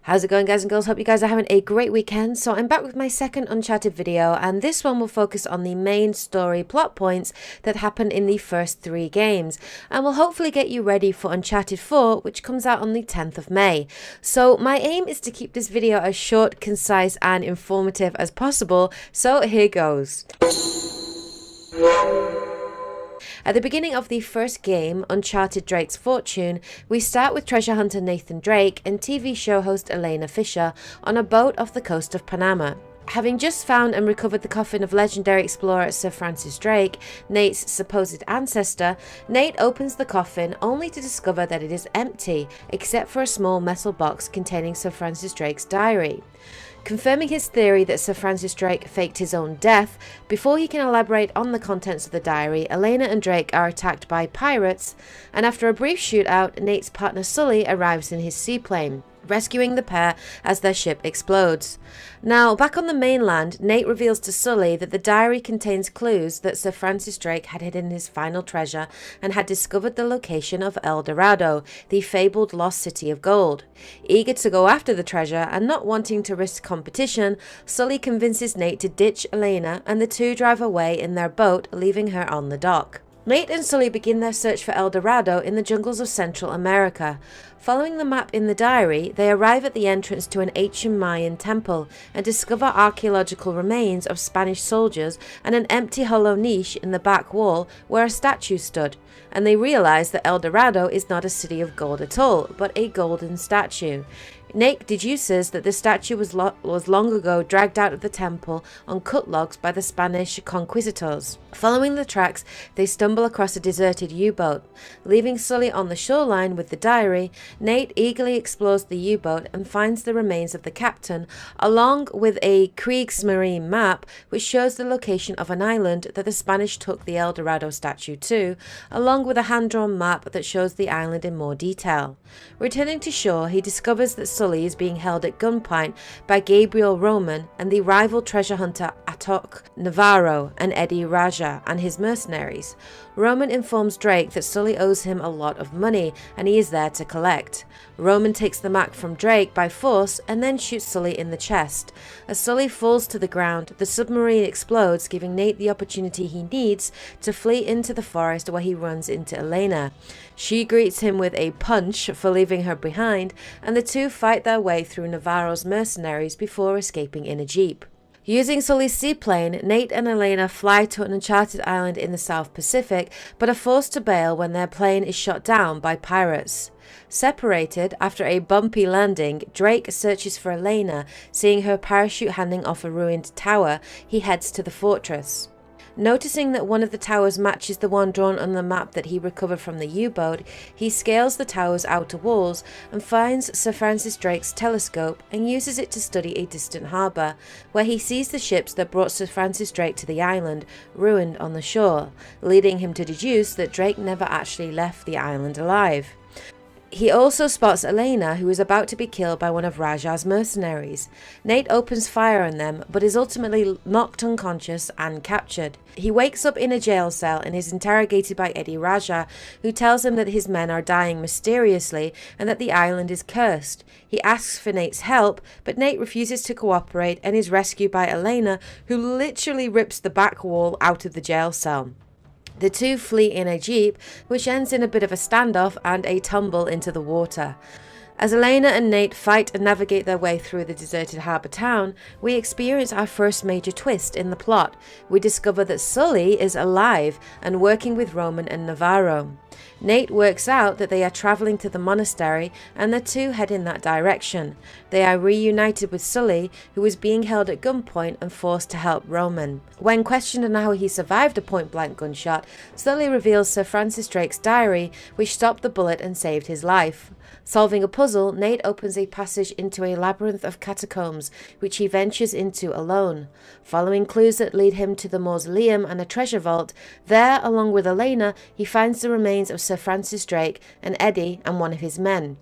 How's it going, guys and girls? Hope you guys are having a great weekend. So I'm back with my second Uncharted video, and this one will focus on the main story plot points that happen in the first 3 games, and will hopefully get you ready for Uncharted 4, which comes out on the 10th of May. So my aim is to keep this video as short, concise and informative as possible, so here goes. At the beginning of the first game, Uncharted Drake's Fortune, we start with treasure hunter Nathan Drake and TV show host Elena Fisher on a boat off the coast of Panama. Having just found and recovered the coffin of legendary explorer Sir Francis Drake, Nate's supposed ancestor, Nate opens the coffin only to discover that it is empty, except for a small metal box containing Sir Francis Drake's diary. Confirming his theory that Sir Francis Drake faked his own death, before he can elaborate on the contents of the diary, Elena and Drake are attacked by pirates, and after a brief shootout, Nate's partner Sully arrives in his seaplane, rescuing the pair as their ship explodes. Now, back on the mainland, Nate reveals to Sully that the diary contains clues that Sir Francis Drake had hidden his final treasure and had discovered the location of El Dorado, the fabled lost city of gold. Eager to go after the treasure and not wanting to risk competition, Sully convinces Nate to ditch Elena, and the two drive away in their boat, leaving her on the dock. Nate and Sully begin their search for El Dorado in the jungles of Central America. Following the map in the diary, they arrive at the entrance to an ancient Mayan temple and discover archaeological remains of Spanish soldiers and an empty hollow niche in the back wall where a statue stood, and they realize that El Dorado is not a city of gold at all, but a golden statue. Nate deduces that the statue was long ago dragged out of the temple on cut logs by the Spanish conquistadors. Following the tracks, they stumble across a deserted U-boat. Leaving Sully on the shoreline with the diary, Nate eagerly explores the U-boat and finds the remains of the captain, along with a Kriegsmarine map which shows the location of an island that the Spanish took the El Dorado statue to, along with a hand-drawn map that shows the island in more detail. Returning to shore, he discovers that Sully is being held at gunpoint by Gabriel Roman and the rival treasure hunter Atok Navarro and Eddie Raja and his mercenaries. Roman informs Drake that Sully owes him a lot of money and he is there to collect. Roman takes the map from Drake by force and then shoots Sully in the chest. As Sully falls to the ground, the submarine explodes, giving Nate the opportunity he needs to flee into the forest, where he runs into Elena. She greets him with a punch for leaving her behind, and the two fight their way through Navarro's mercenaries before escaping in a jeep. Using Sully's seaplane, Nate and Elena fly to an uncharted island in the South Pacific, but are forced to bail when their plane is shot down by pirates. Separated after a bumpy landing, Drake searches for Elena. Seeing her parachute hanging off a ruined tower, he heads to the fortress. Noticing that one of the towers matches the one drawn on the map that he recovered from the U-boat, he scales the tower's outer walls and finds Sir Francis Drake's telescope and uses it to study a distant harbour, where he sees the ships that brought Sir Francis Drake to the island, ruined on the shore, leading him to deduce that Drake never actually left the island alive. He also spots Elena, who is about to be killed by one of Raja's mercenaries. Nate opens fire on them, but is ultimately knocked unconscious and captured. He wakes up in a jail cell and is interrogated by Eddie Raja, who tells him that his men are dying mysteriously and that the island is cursed. He asks for Nate's help, but Nate refuses to cooperate and is rescued by Elena, who literally rips the back wall out of the jail cell. The two flee in a jeep, which ends in a bit of a standoff and a tumble into the water. As Elena and Nate fight and navigate their way through the deserted harbour town, we experience our first major twist in the plot. We discover that Sully is alive and working with Roman and Navarro. Nate works out that they are travelling to the monastery, and the two head in that direction. They are reunited with Sully, who is being held at gunpoint and forced to help Roman. When questioned on how he survived a point-blank gunshot, Sully reveals Sir Francis Drake's diary, which stopped the bullet and saved his life. Solving a puzzle, Nate opens a passage into a labyrinth of catacombs, which he ventures into alone. Following clues that lead him to the mausoleum and a treasure vault, there, along with Elena, he finds the remains of Sir Francis Drake and Eddie and one of his men.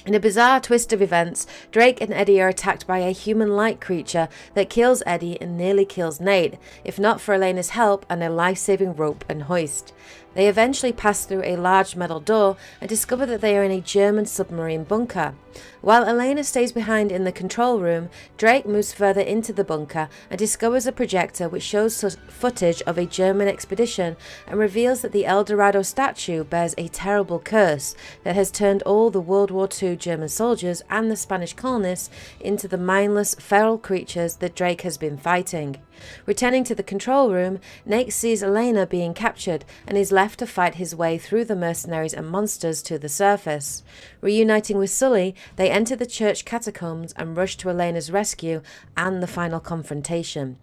In a bizarre twist of events, Drake and Eddie are attacked by a human-like creature that kills Eddie and nearly kills Nate, if not for Elena's help and a life-saving rope and hoist. They eventually pass through a large metal door and discover that they are in a German submarine bunker. While Elena stays behind in the control room, Drake moves further into the bunker and discovers a projector which shows footage of a German expedition and reveals that the El Dorado statue bears a terrible curse that has turned all the World War II German soldiers and the Spanish colonists into the mindless, feral creatures that Drake has been fighting. Returning to the control room, Nate sees Elena being captured and is left to fight his way through the mercenaries and monsters to the surface. Reuniting with Sully, they enter the church catacombs and rush to Elena's rescue and the final confrontation.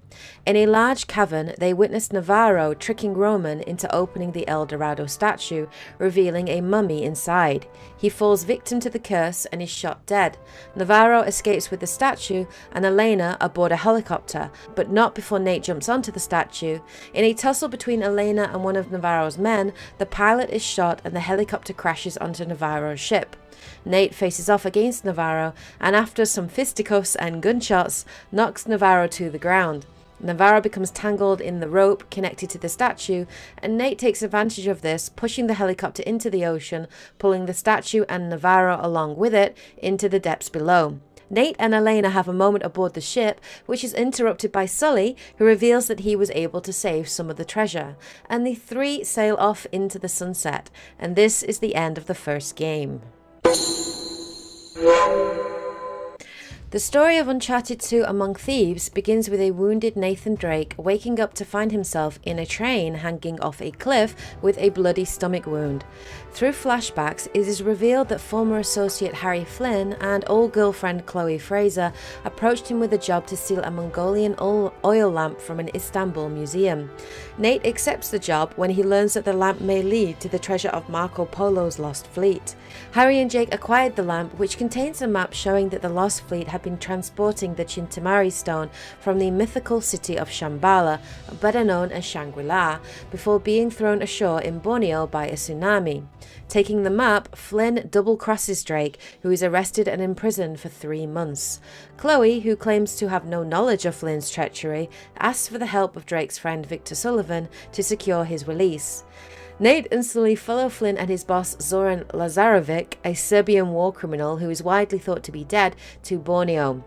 In a large cavern, they witness Navarro tricking Roman into opening the El Dorado statue, revealing a mummy inside. He falls victim to the curse and is shot dead. Navarro escapes with the statue and Elena aboard a helicopter, but not before Nate jumps onto the statue. In a tussle between Elena and one of Navarro's men, the pilot is shot and the helicopter crashes onto Navarro's ship. Nate faces off against Navarro and after some fisticuffs and gunshots, knocks Navarro to the ground. Navarro becomes tangled in the rope connected to the statue, and Nate takes advantage of this, pushing the helicopter into the ocean, pulling the statue and Navarro along with it into the depths below. Nate and Elena have a moment aboard the ship, which is interrupted by Sully, who reveals that he was able to save some of the treasure, and the three sail off into the sunset, and this is the end of the first game. The story of Uncharted 2 Among Thieves begins with a wounded Nathan Drake waking up to find himself in a train hanging off a cliff with a bloody stomach wound. Through flashbacks, it is revealed that former associate Harry Flynn and old girlfriend Chloe Fraser approached him with a job to steal a Mongolian oil lamp from an Istanbul museum. Nate accepts the job when he learns that the lamp may lead to the treasure of Marco Polo's lost fleet. Harry and Jake acquired the lamp, which contains a map showing that the lost fleet had been transporting the Chintamani stone from the mythical city of Shambhala, better known as Shangri-La, before being thrown ashore in Borneo by a tsunami. Taking the map, Flynn double-crosses Drake, who is arrested and imprisoned for 3 months. Chloe, who claims to have no knowledge of Flynn's treachery, asks for the help of Drake's friend Victor Sullivan to secure his release. Nate and Sully follow Flynn and his boss Zoran Lazarevic, a Serbian war criminal who is widely thought to be dead, to Borneo.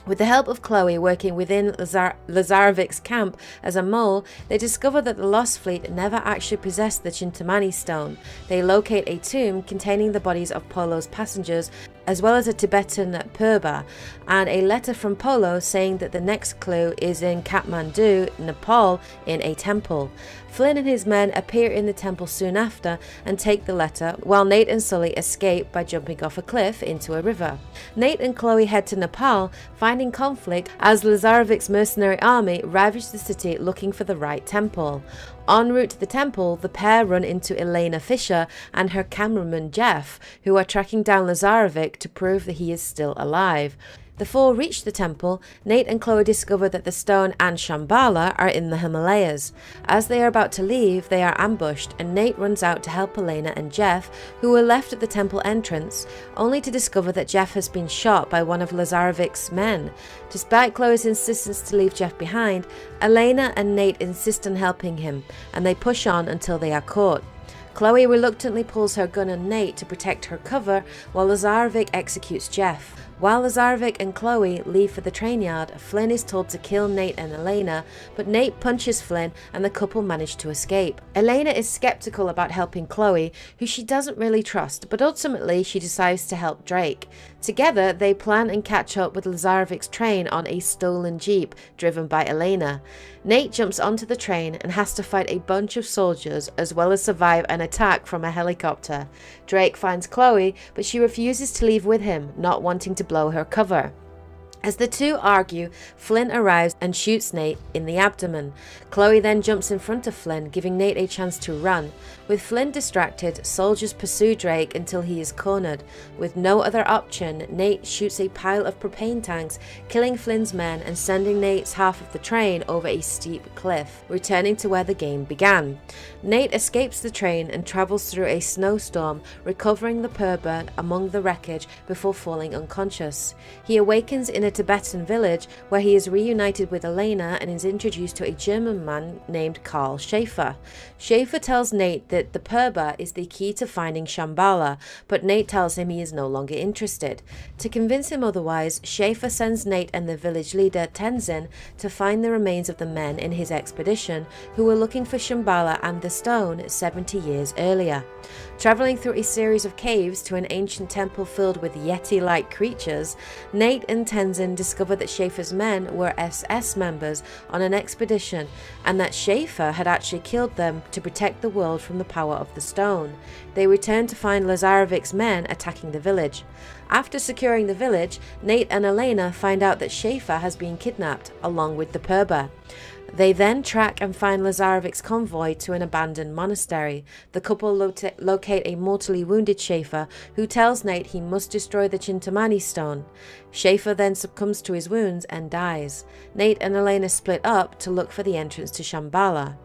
With the help of Chloe working within Lazarevic's camp as a mole, they discover that the Lost Fleet never actually possessed the Chintamani stone. They locate a tomb containing the bodies of Polo's passengers, as well as a Tibetan purba, and a letter from Polo saying that the next clue is in Kathmandu, Nepal, in a temple. Flynn and his men appear in the temple soon after and take the letter, while Nate and Sully escape by jumping off a cliff into a river. Nate and Chloe head to Nepal, finding conflict as Lazarevic's mercenary army ravage the city looking for the right temple. En route to the temple, the pair run into Elena Fisher and her cameraman Jeff, who are tracking down Lazarevic to prove that he is still alive. The four reach the temple. Nate and Chloe discover that the stone and Shambhala are in the Himalayas. As they are about to leave, they are ambushed, and Nate runs out to help Elena and Jeff, who were left at the temple entrance, only to discover that Jeff has been shot by one of Lazarevic's men. Despite Chloe's insistence to leave Jeff behind, Elena and Nate insist on helping him, and they push on until they are caught. Chloe reluctantly pulls her gun on Nate to protect her cover, while Lazarevic executes Jeff. While Lazarevic and Chloe leave for the train yard, Flynn is told to kill Nate and Elena, but Nate punches Flynn and the couple manage to escape. Elena is skeptical about helping Chloe, who she doesn't really trust, but ultimately she decides to help Drake. Together, they plan and catch up with Lazarevic's train on a stolen jeep driven by Elena. Nate jumps onto the train and has to fight a bunch of soldiers as well as survive an attack from a helicopter. Drake finds Chloe, but she refuses to leave with him, not wanting to blow her cover. As the two argue, Flynn arrives and shoots Nate in the abdomen. Chloe then jumps in front of Flynn, giving Nate a chance to run. With Flynn distracted, soldiers pursue Drake until he is cornered. With no other option, Nate shoots a pile of propane tanks, killing Flynn's men and sending Nate's half of the train over a steep cliff, returning to where the game began. Nate escapes the train and travels through a snowstorm, recovering the purba among the wreckage before falling unconscious. He awakens in a a Tibetan village where he is reunited with Elena and is introduced to a German man named Karl Schaefer. Schaefer tells Nate that the Purba is the key to finding Shambhala, but Nate tells him he is no longer interested. To convince him otherwise, Schaefer sends Nate and the village leader Tenzin to find the remains of the men in his expedition who were looking for Shambhala and the stone 70 years earlier. Traveling through a series of caves to an ancient temple filled with Yeti-like creatures, Nate and Tenzin discover that Schaefer's men were SS members on an expedition and that Schaefer had actually killed them to protect the world from the power of the stone. They return to find Lazarevic's men attacking the village. After securing the village, Nate and Elena find out that Schaefer has been kidnapped, along with the Purba. They then track and find Lazarevic's convoy to an abandoned monastery. The couple locate a mortally wounded Schaefer, who tells Nate he must destroy the Chintamani stone. Schaefer then succumbs to his wounds and dies. Nate and Elena split up to look for the entrance to Shambhala.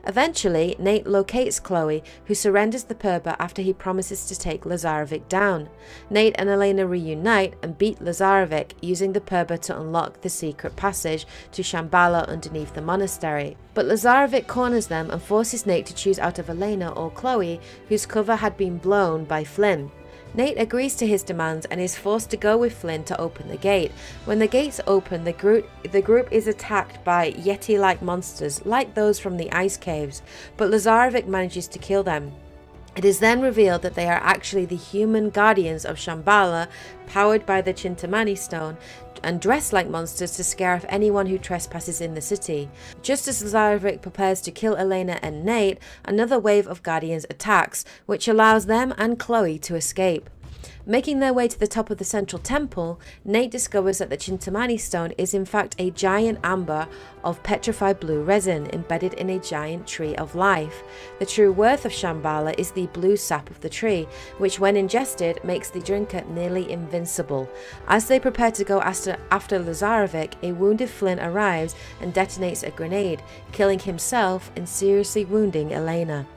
Eventually, Nate locates Chloe, who surrenders the Purba after he promises to take Lazarevic down. Nate and Elena reunite and beat Lazarevic, using the Purba to unlock the secret passage to Shambhala underneath the monastery. But Lazarevic corners them and forces Nate to choose out of Elena or Chloe, whose cover had been blown by Flynn. Nate agrees to his demands and is forced to go with Flynn to open the gate. When the gates open, the group is attacked by Yeti-like monsters, like those from the ice caves, but Lazarevic manages to kill them. It is then revealed that they are actually the human guardians of Shambhala, powered by the Chintamani stone, and dressed like monsters to scare off anyone who trespasses in the city. Just as Lazarevic prepares to kill Elena and Nate, another wave of guardians attacks, which allows them and Chloe to escape. Making their way to the top of the central temple, Nate discovers that the Chintamani stone is in fact a giant amber of petrified blue resin embedded in a giant tree of life. The true worth of Shambhala is the blue sap of the tree, which when ingested makes the drinker nearly invincible. As they prepare to go after Lazarevic, a wounded Flynn arrives and detonates a grenade, killing himself and seriously wounding Elena.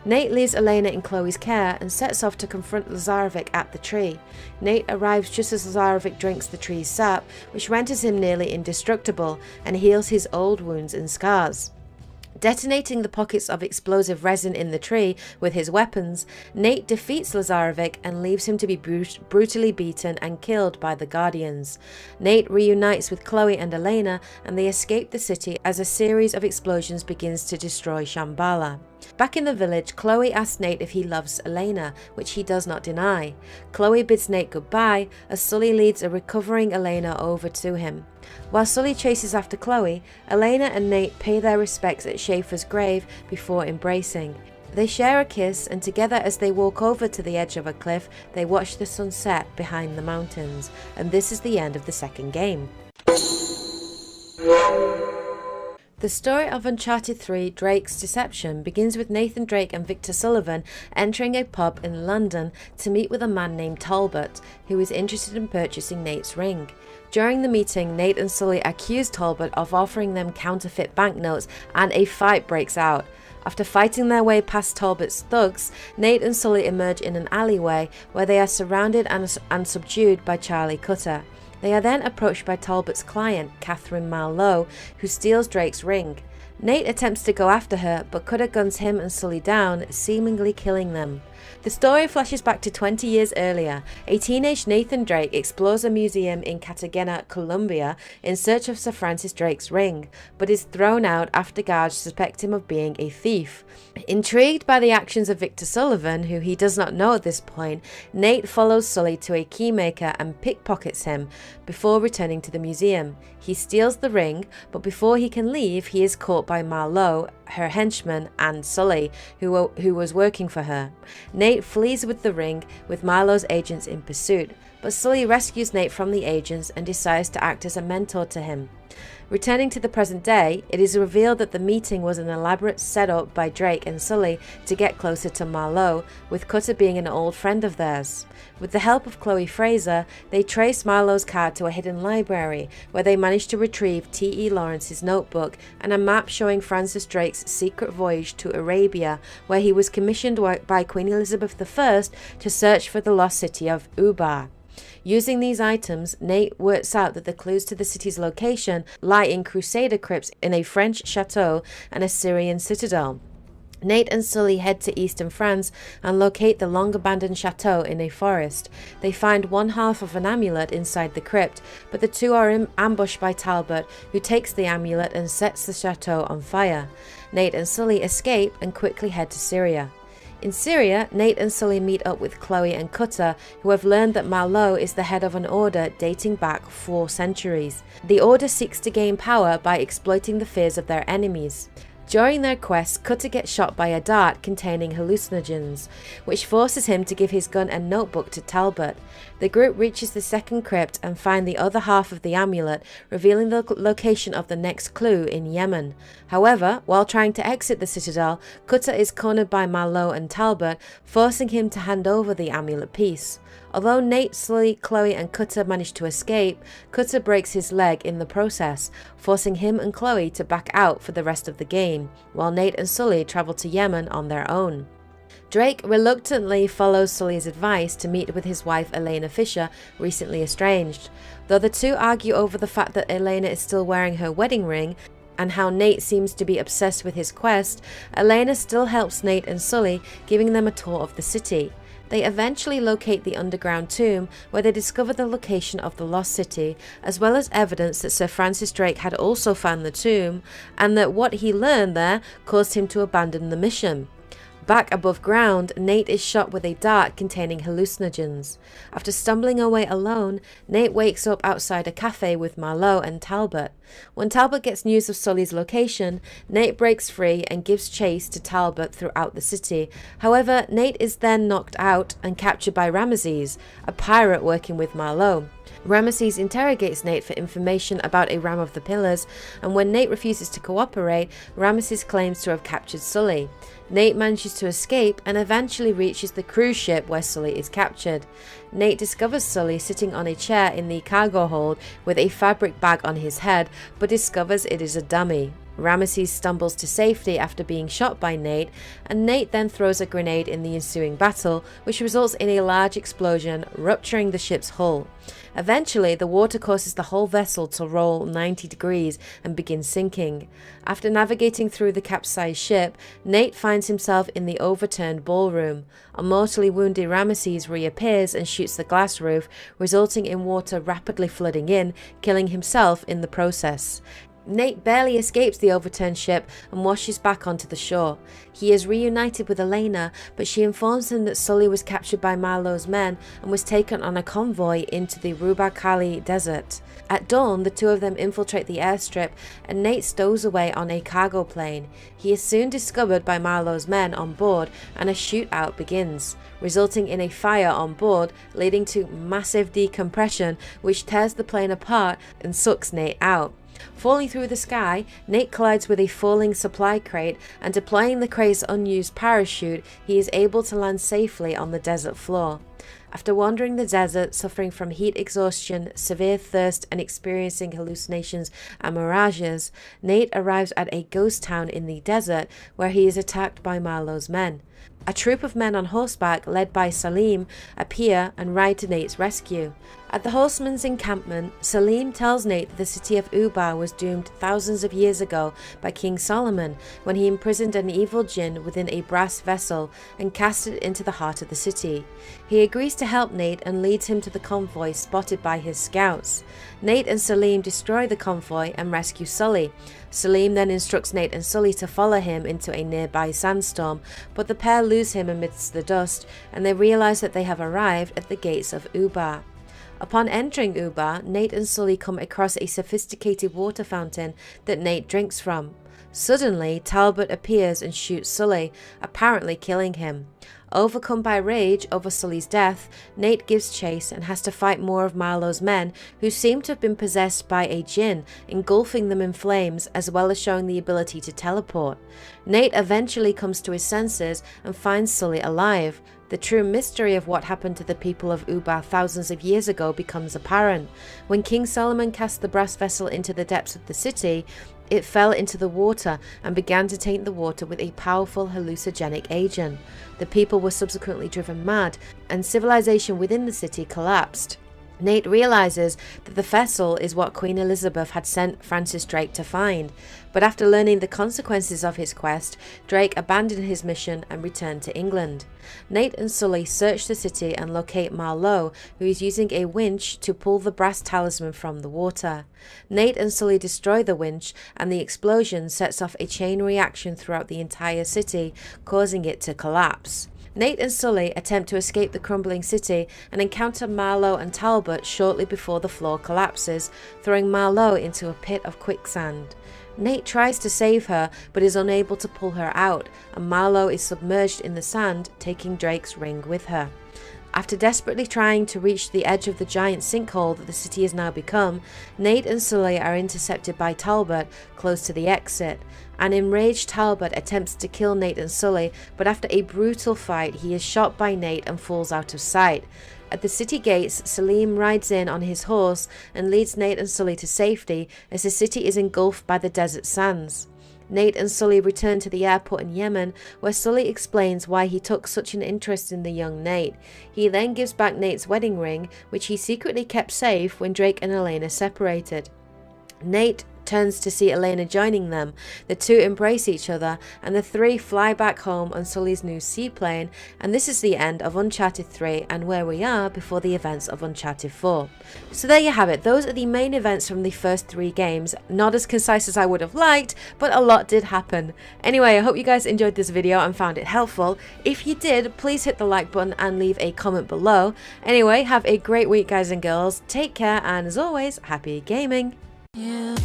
Nate leaves Elena in Chloe's care and sets off to confront Lazarevic at the tree. Nate arrives just as Lazarevic drinks the tree's sap, which renders him nearly indestructible and heals his old wounds and scars. Detonating the pockets of explosive resin in the tree with his weapons, Nate defeats Lazarevic and leaves him to be brutally beaten and killed by the Guardians. Nate reunites with Chloe and Elena and they escape the city as a series of explosions begins to destroy Shambhala. Back in the village, Chloe asks Nate if he loves Elena, which he does not deny. Chloe bids Nate goodbye as Sully leads a recovering Elena over to him. While Sully chases after Chloe, Elena and Nate pay their respects at Schaefer's grave before embracing. They share a kiss, and together as they walk over to the edge of a cliff, they watch the sun set behind the mountains. And this is the end of the second game. The story of Uncharted 3 Drake's Deception begins with Nathan Drake and Victor Sullivan entering a pub in London to meet with a man named Talbot, who is interested in purchasing Nate's ring. During the meeting, Nate and Sully accuse Talbot of offering them counterfeit banknotes, and a fight breaks out. After fighting their way past Talbot's thugs, Nate and Sully emerge in an alleyway where they are surrounded and subdued by Charlie Cutter. They are then approached by Talbot's client, Catherine Marlowe, who steals Drake's ring. Nate attempts to go after her, but Cutter guns him and Sully down, seemingly killing them. The story flashes back to 20 years earlier. A teenage Nathan Drake explores a museum in Cartagena, Colombia, in search of Sir Francis Drake's ring, but is thrown out after guards suspect him of being a thief. Intrigued by the actions of Victor Sullivan, who he does not know at this point, Nate follows Sully to a keymaker and pickpockets him before returning to the museum. He steals the ring, but before he can leave, he is caught by Marlowe, her henchman, and Sully, who was working for her. Nate flees with the ring, with Marlowe's agents in pursuit, but Sully rescues Nate from the agents and decides to act as a mentor to him. Returning to the present day, it is revealed that the meeting was an elaborate setup by Drake and Sully to get closer to Marlowe, with Cutter being an old friend of theirs. With the help of Chloe Fraser, they trace Marlowe's car to a hidden library, where they manage to retrieve T.E. Lawrence's notebook and a map showing Francis Drake's secret voyage to Arabia, where he was commissioned by Queen Elizabeth I to search for the lost city of Ubar. Using these items, Nate works out that the clues to the city's location lie in Crusader crypts in a French chateau and a Syrian citadel. Nate and Sully head to eastern France and locate the long-abandoned chateau in a forest. They find one half of an amulet inside the crypt, but the two are ambushed by Talbot, who takes the amulet and sets the chateau on fire. Nate and Sully escape and quickly head to Syria. In Syria, Nate and Sully meet up with Chloe and Cutter, who have learned that Marlowe is the head of an order dating back 4 centuries. The order seeks to gain power by exploiting the fears of their enemies. During their quest, Cutter gets shot by a dart containing hallucinogens, which forces him to give his gun and notebook to Talbot. The group reaches the second crypt and find the other half of the amulet, revealing the location of the next clue in Yemen. However, while trying to exit the citadel, Cutter is cornered by Marlowe and Talbot, forcing him to hand over the amulet piece. Although Nate, Sully, Chloe and Cutter manage to escape, Cutter breaks his leg in the process, forcing him and Chloe to back out for the rest of the game, while Nate and Sully travel to Yemen on their own. Drake reluctantly follows Sully's advice to meet with his wife Elena Fisher, recently estranged. Though the two argue over the fact that Elena is still wearing her wedding ring, and how Nate seems to be obsessed with his quest, Elena still helps Nate and Sully, giving them a tour of the city. They eventually locate the underground tomb, where they discover the location of the lost city, as well as evidence that Sir Francis Drake had also found the tomb, and that what he learned there caused him to abandon the mission. Back above ground, Nate is shot with a dart containing hallucinogens. After stumbling away alone, Nate wakes up outside a cafe with Marlowe and Talbot. When Talbot gets news of Sully's location, Nate breaks free and gives chase to Talbot throughout the city. However, Nate is then knocked out and captured by Ramesses, a pirate working with Marlowe. Ramesses interrogates Nate for information about a ram of the pillars, and when Nate refuses to cooperate, Ramesses claims to have captured Sully. Nate manages to escape and eventually reaches the cruise ship where Sully is captured. Nate discovers Sully sitting on a chair in the cargo hold with a fabric bag on his head, but discovers it is a dummy. Ramesses stumbles to safety after being shot by Nate, and Nate then throws a grenade in the ensuing battle, which results in a large explosion, rupturing the ship's hull. Eventually, the water causes the whole vessel to roll 90 degrees and begin sinking. After navigating through the capsized ship, Nate finds himself in the overturned ballroom. A mortally wounded Ramesses reappears and shoots the glass roof, resulting in water rapidly flooding in, killing himself in the process. Nate barely escapes the overturned ship and washes back onto the shore. He is reunited with Elena, but she informs him that Sully was captured by Marlowe's men and was taken on a convoy into the Ruba Kali desert. At dawn, the two of them infiltrate the airstrip, and Nate stows away on a cargo plane. He is soon discovered by Marlowe's men on board, and a shootout begins, resulting in a fire on board, leading to massive decompression, which tears the plane apart and sucks Nate out. Falling through the sky, Nate collides with a falling supply crate, and deploying the crate's unused parachute, he is able to land safely on the desert floor. After wandering the desert, suffering from heat exhaustion, severe thirst, and experiencing hallucinations and mirages, Nate arrives at a ghost town in the desert, where he is attacked by Marlowe's men. A troop of men on horseback, led by Salim, appear and ride to Nate's rescue. At the horsemen's encampment, Salim tells Nate that the city of Ubar was doomed thousands of years ago by King Solomon when he imprisoned an evil jinn within a brass vessel and cast it into the heart of the city. He agrees to help Nate and leads him to the convoy spotted by his scouts. Nate and Salim destroy the convoy and rescue Sully. Salim then instructs Nate and Sully to follow him into a nearby sandstorm, but the pair lose him amidst the dust, and they realize that they have arrived at the gates of Ubar. Upon entering Ubar, Nate and Sully come across a sophisticated water fountain that Nate drinks from. Suddenly, Talbot appears and shoots Sully, apparently killing him. Overcome by rage over Sully's death, Nate gives chase and has to fight more of Marlowe's men, who seem to have been possessed by a jinn, engulfing them in flames, as well as showing the ability to teleport. Nate eventually comes to his senses and finds Sully alive. The true mystery of what happened to the people of Ubar thousands of years ago becomes apparent. When King Solomon cast the brass vessel into the depths of the city, it fell into the water and began to taint the water with a powerful hallucinogenic agent. The people were subsequently driven mad, and civilization within the city collapsed. Nate realizes that the vessel is what Queen Elizabeth had sent Francis Drake to find, but after learning the consequences of his quest, Drake abandoned his mission and returned to England. Nate and Sully search the city and locate Marlowe, who is using a winch to pull the brass talisman from the water. Nate and Sully destroy the winch, and the explosion sets off a chain reaction throughout the entire city, causing it to collapse. Nate and Sully attempt to escape the crumbling city and encounter Marlowe and Talbot shortly before the floor collapses, throwing Marlowe into a pit of quicksand. Nate tries to save her but is unable to pull her out, and Marlowe is submerged in the sand, taking Drake's ring with her. After desperately trying to reach the edge of the giant sinkhole that the city has now become, Nate and Sully are intercepted by Talbot close to the exit. An enraged Talbot attempts to kill Nate and Sully, but after a brutal fight he is shot by Nate and falls out of sight. At the city gates, Salim rides in on his horse and leads Nate and Sully to safety as the city is engulfed by the desert sands. Nate and Sully return to the airport in Yemen, where Sully explains why he took such an interest in the young Nate. He then gives back Nate's wedding ring, which he secretly kept safe when Drake and Elena separated. Nate turns to see Elena joining them. The two embrace each other, and the three fly back home on Sully's new seaplane, and this is the end of Uncharted 3 and where we are before the events of Uncharted 4. So there you have it, those are the main events from the first 3 games. Not as concise as I would have liked, but a lot did happen. Anyway, I hope you guys enjoyed this video and found it helpful. If you did, please hit the like button and leave a comment below. Anyway, have a great week guys and girls, take care, and as always, happy gaming! Yeah.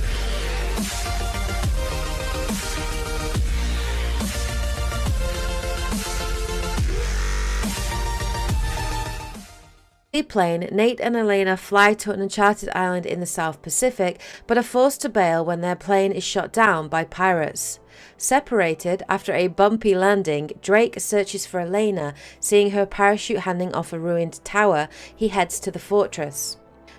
Plane, Nate and Elena fly to an uncharted island in the South Pacific, but are forced to bail when their plane is shot down by pirates. Separated after a bumpy landing, Drake searches for Elena. Seeing her parachute hanging off a ruined tower, he heads to the fortress.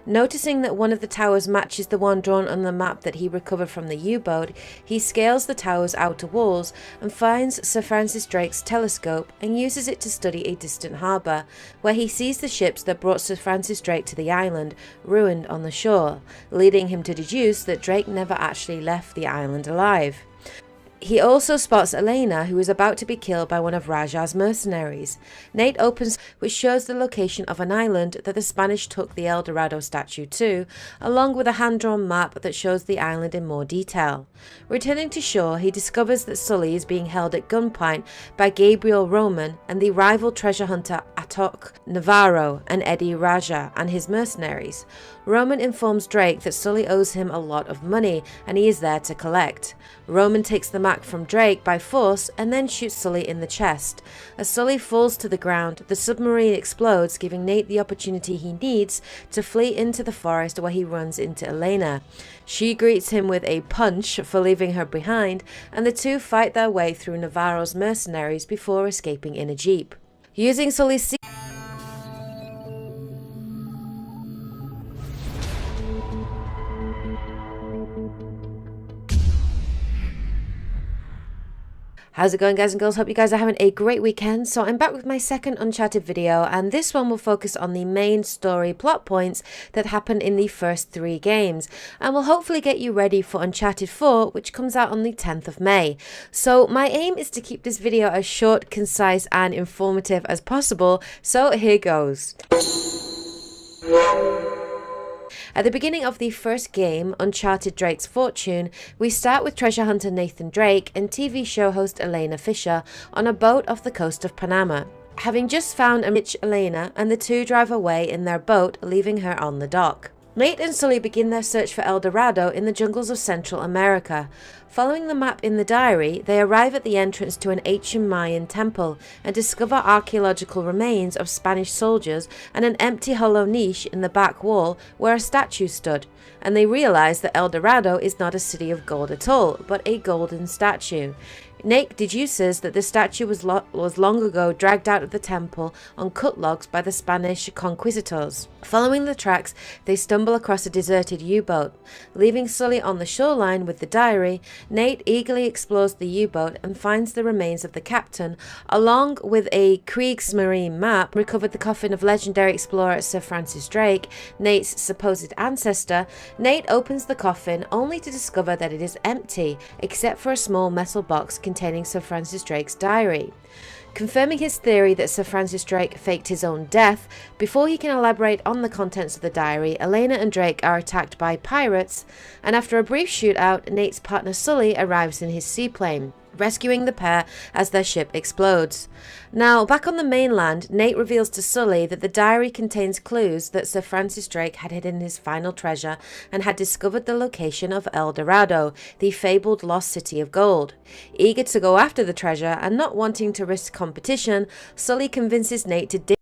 Noticing that one of the towers matches the one drawn on the map that he recovered from the U-boat, he scales the tower's outer walls and finds Sir Francis Drake's telescope and uses it to study a distant harbour, where he sees the ships that brought Sir Francis Drake to the island, ruined on the shore, leading him to deduce that Drake never actually left the island alive. He also spots Elena, who is about to be killed by one of Raja's mercenaries. Nate opens, which shows the location of an island that the Spanish took the El Dorado statue to, along with a hand-drawn map that shows the island in more detail. Returning to shore, he discovers that Sully is being held at gunpoint by Gabriel Roman and the rival treasure hunter Atok Navarro and Eddie Raja and his mercenaries. Roman informs Drake that Sully owes him a lot of money and he is there to collect. Roman takes the map from Drake by force and then shoots Sully in the chest. As Sully falls to the ground, the submarine explodes, giving Nate the opportunity he needs to flee into the forest, where he runs into Elena. She greets him with a punch for leaving her behind, and the two fight their way through Navarro's mercenaries before escaping in a jeep. Using Sully's How's it going guys and girls? Hope you guys are having a great weekend. So I'm back with my second Uncharted video, and this one will focus on the main story plot points that happen in the first 3 games, and will hopefully get you ready for Uncharted 4, which comes out on the 10th of May. So my aim is to keep this video as short, concise and informative as possible, so here goes. At the beginning of the first game, Uncharted Drake's Fortune, we start with treasure hunter Nathan Drake and TV show host Elena Fisher on a boat off the coast of Panama. Having just found a rich Elena, and the two drive away in their boat, leaving her on the dock. Nate and Sully begin their search for El Dorado in the jungles of Central America. Following the map in the diary, they arrive at the entrance to an ancient Mayan temple and discover archaeological remains of Spanish soldiers and an empty hollow niche in the back wall where a statue stood, and they realize that El Dorado is not a city of gold at all, but a golden statue. Nate deduces that the statue was long ago dragged out of the temple on cut logs by the Spanish conquistadors. Following the tracks, they stumble across a deserted U-boat. Leaving Sully on the shoreline with the diary, Nate eagerly explores the U-boat and finds the remains of the captain, along with a Kriegsmarine map, recovered the coffin of legendary explorer Sir Francis Drake, Nate's supposed ancestor. Nate opens the coffin only to discover that it is empty, except for a small metal box containing Sir Francis Drake's diary. Confirming his theory that Sir Francis Drake faked his own death, before he can elaborate on the contents of the diary, Elena and Drake are attacked by pirates, and after a brief shootout, Nate's partner Sully arrives in his seaplane, rescuing the pair as their ship explodes. Now, back on the mainland, Nate reveals to Sully that the diary contains clues that Sir Francis Drake had hidden his final treasure and had discovered the location of El Dorado, the fabled lost city of gold. Eager to go after the treasure and not wanting to risk competition, Sully convinces Nate to dig